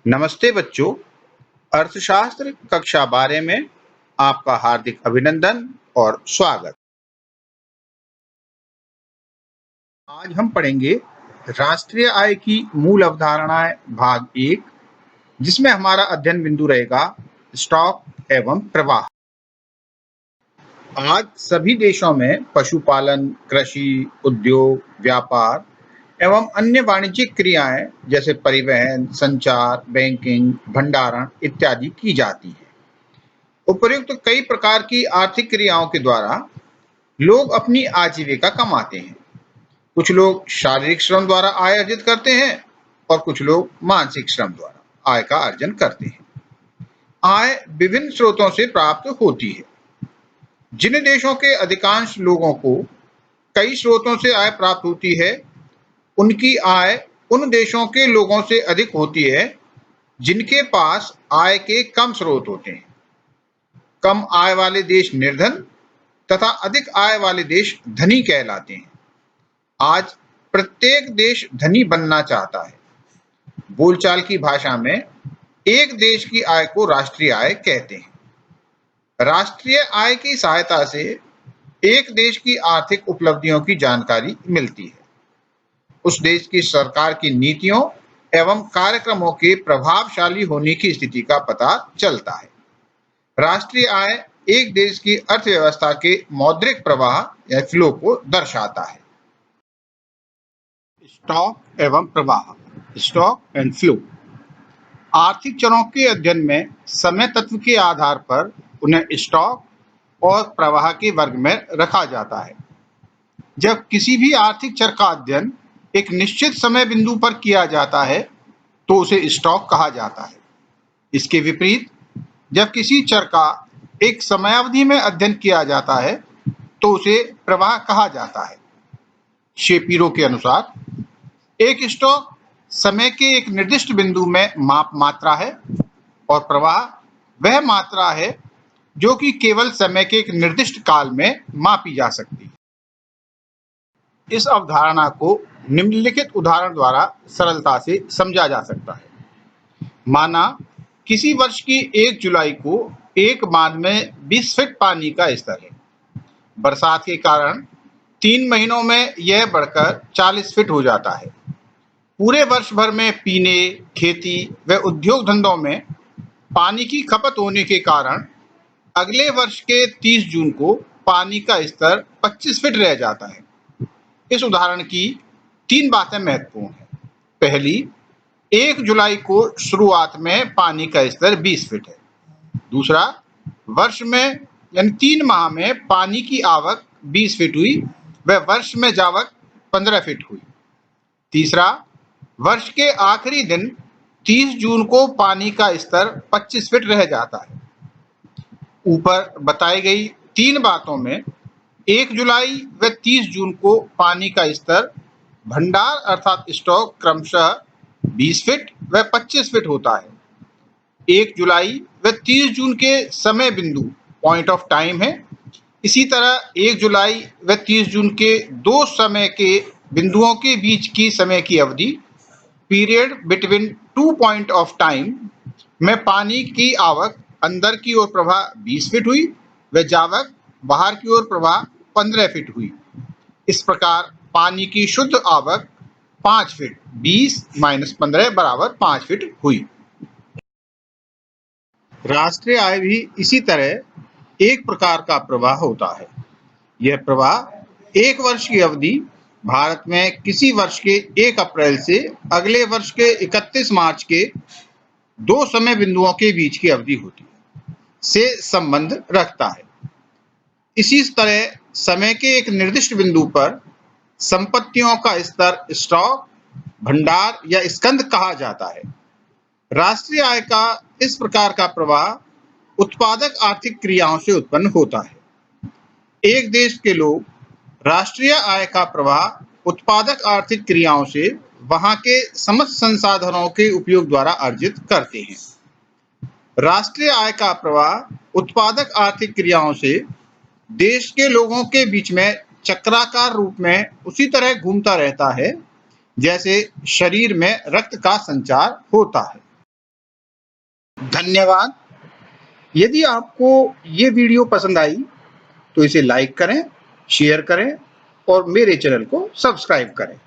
नमस्ते बच्चों, अर्थशास्त्र कक्षा 12 में आपका हार्दिक अभिनंदन और स्वागत। आज हम पढ़ेंगे राष्ट्रीय आय की मूल अवधारणाएं भाग 1, जिसमें हमारा अध्ययन बिंदु रहेगा स्टॉक एवं प्रवाह। आज सभी देशों में पशुपालन, कृषि, उद्योग, व्यापार एवं अन्य वाणिज्यिक क्रियाएं जैसे परिवहन, संचार, बैंकिंग, भंडारण इत्यादि की जाती है। उपर्युक्त कई प्रकार की आर्थिक क्रियाओं के द्वारा लोग अपनी आजीविका कमाते हैं। कुछ लोग शारीरिक श्रम द्वारा आय अर्जित करते हैं और कुछ लोग मानसिक श्रम द्वारा आय का अर्जन करते हैं। आय विभिन्न स्रोतों से प्राप्त होती है। जिन देशों के अधिकांश लोगों को कई स्रोतों से आय प्राप्त होती है, उनकी आय उन देशों के लोगों से अधिक होती है जिनके पास आय के कम स्रोत होते हैं। कम आय वाले देश निर्धन तथा अधिक आय वाले देश धनी कहलाते हैं। आज प्रत्येक देश धनी बनना चाहता है। बोलचाल की भाषा में एक देश की आय को राष्ट्रीय आय कहते हैं। राष्ट्रीय आय की सहायता से एक देश की आर्थिक उपलब्धियों की जानकारी मिलती है। उस देश की सरकार की नीतियों एवं कार्यक्रमों के प्रभावशाली होने की स्थिति का पता चलता है। राष्ट्रीय आय एक देश की अर्थव्यवस्था के मौद्रिक प्रवाह या फ्लो को दर्शाता है। स्टॉक एवं प्रवाह, स्टॉक एंड फ्लो। आर्थिक चरों के अध्ययन में समय तत्व के आधार पर उन्हें स्टॉक और प्रवाह के वर्ग में रखा जाता है। जब किसी भी आर्थिक चर का अध्ययन एक निश्चित समय बिंदु पर किया जाता है तो उसे स्टॉक कहा जाता है। इसके विपरीत जब किसी चर का एक समयावधि में अध्ययन किया जाता है तो उसे प्रवाह कहा जाता है। शेपिरो के अनुसार एक स्टॉक समय के एक निर्दिष्ट बिंदु में मात्रा है और प्रवाह वह मात्रा है जो कि केवल समय के एक निर्दिष्ट काल में मापी जा सकती है। इस अवधारणा को निम्नलिखित उदाहरण द्वारा सरलता से समझा जा सकता है। माना किसी वर्ष की 1 जुलाई को एक बांध में 20 फीट पानी का स्तर है। बरसात के कारण 3 महीनों में यह बढ़कर 40 फीट हो जाता है। पूरे वर्ष भर में पीने, खेती व उद्योग धंधों में पानी की खपत होने के कारण अगले वर्ष के 30 जून को पानी का स्तर 25 फीट रह जाता है। इस उदाहरण की 3 बातें महत्वपूर्ण हैं। पहली, 1 जुलाई को शुरुआत में पानी का स्तर 20 फीट है। दूसरा, वर्ष में यानी 3 माह में पानी की आवक 20 फीट हुई व वर्ष में जावक 15 फीट हुई। तीसरा, वर्ष के आखिरी दिन 30 जून को पानी का स्तर 25 फीट रह जाता है। ऊपर बताई गई 3 बातों में 1 जुलाई व 30 जून को पानी का स्तर भंडार अर्थात स्टॉक क्रमशः 20 फीट व 25 फीट होता है। 1 जुलाई व 30 जून के समय बिंदु पॉइंट ऑफ टाइम है। इसी तरह 1 जुलाई व 30 जून के 2 समय के बिंदुओं के बीच की समय की अवधि period between 2 point of time में पानी की आवक अंदर की ओर प्रवाह 20 फीट हुई व जावक बाहर की ओर प्रवाह 15 फीट हुई। इस प्रकार पानी की शुद्ध आवक 5 फीट 20 माइनस 15 बराबर 5 फीट हुई। राष्ट्रीय आय भी इसी तरह एक प्रकार का प्रवाह होता है। यह प्रवाह एक वर्ष की अवधि भारत में किसी वर्ष के 1 अप्रैल से अगले वर्ष के 31 मार्च के 2 समय बिंदुओं के बीच की अवधि होती है से संबंध रखता है। इसी तरह समय के एक निर्दिष्ट बिंदु पर संपत्तियों का स्तर स्टॉक, भंडार या स्कंध कहा जाता है। राष्ट्रीय आय का इस प्रकार का प्रवाह उत्पादक आर्थिक क्रियाओं से उत्पन्न होता है। एक देश के लोग राष्ट्रीय आय का प्रवाह उत्पादक आर्थिक क्रियाओं से वहां के समस्त संसाधनों के उपयोग द्वारा अर्जित करते हैं। राष्ट्रीय आय का प्रवाह उत्पादक आर्थिक क्रियाओं से देश के लोगों के बीच में चक्राकार रूप में उसी तरह घूमता रहता है जैसे शरीर में रक्त का संचार होता है। धन्यवाद। यदि आपको ये वीडियो पसंद आई तो इसे लाइक करें, शेयर करें और मेरे चैनल को सब्सक्राइब करें।